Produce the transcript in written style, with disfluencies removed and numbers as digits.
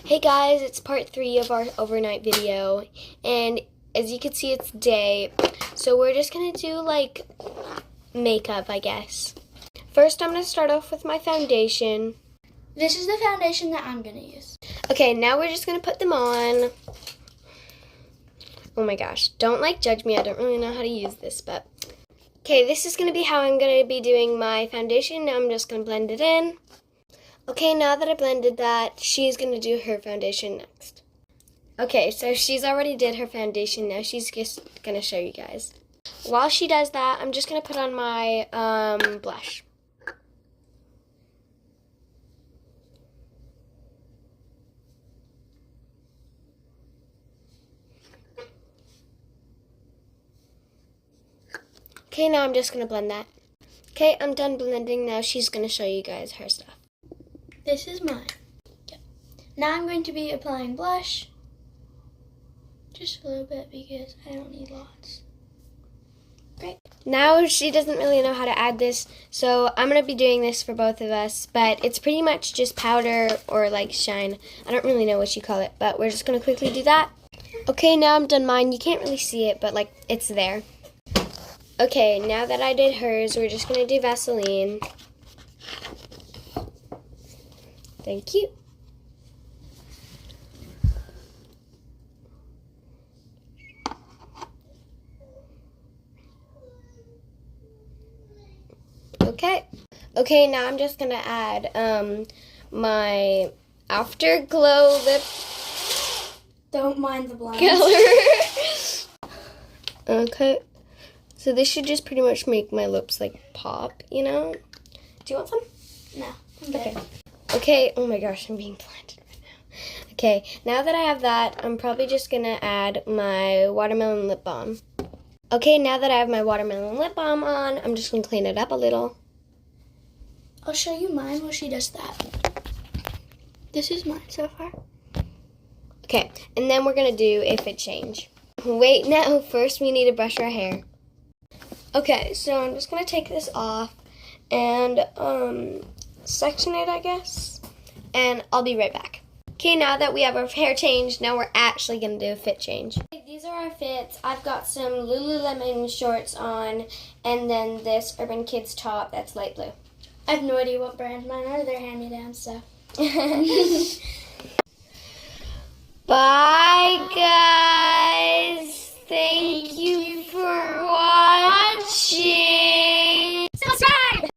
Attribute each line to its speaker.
Speaker 1: Hey guys, it's part 3 of our overnight video, and as you can see, it's day, so we're just gonna do like makeup, I guess. First, I'm gonna start off with my foundation.
Speaker 2: This is the foundation that I'm gonna use.
Speaker 1: Okay, now we're just gonna put them on. Oh my gosh, don't like judge me, I don't really know how to use this, but okay, this is gonna be how I'm gonna be doing my foundation. Now I'm just gonna blend it in. Okay, now that I blended that, she's going to do her foundation next. Okay, so she's already did her foundation. Now she's just going to show you guys. While she does that, I'm just going to put on my blush. Okay, now I'm just going to blend that. Okay, I'm done blending. Now she's going to show you guys her stuff.
Speaker 2: This is mine. Yep. Now I'm going to be applying blush. Just a little bit because I don't need lots. Great.
Speaker 1: Now she doesn't really know how to add this, so I'm going to be doing this for both of us, but it's pretty much just powder or like shine. I don't really know what you call it, but we're just going to quickly do that. Okay, now I'm done mine. You can't really see it, but like it's there. Okay, now that I did hers, we're just going to do Vaseline. Thank you. Okay, now I'm just gonna add my Afterglow lip
Speaker 2: Don't mind the blinds.
Speaker 1: color. Okay, so this should just pretty much make my lips like pop, you know? Do you want some?
Speaker 2: No, I'm good.
Speaker 1: Okay. Okay, oh my gosh, I'm being blinded right now. Okay, now that I have that, I'm probably just gonna add my watermelon lip balm. Okay, now that I have my watermelon lip balm on, I'm just gonna clean it up a little.
Speaker 2: I'll show you mine while she does that. This is mine so far.
Speaker 1: Okay, and then we're gonna do a fit change. Wait, no, first we need to brush our hair. Okay, so I'm just gonna take this off and section it, I guess, and I'll be right back. Okay, now that we have our hair changed, now we're actually gonna do a fit change. These are our fits. I've got some Lululemon shorts on, and then this Urban Kids top that's light blue.
Speaker 2: I have no idea what brand mine are. They're hand-me-down stuff.
Speaker 1: Bye, guys.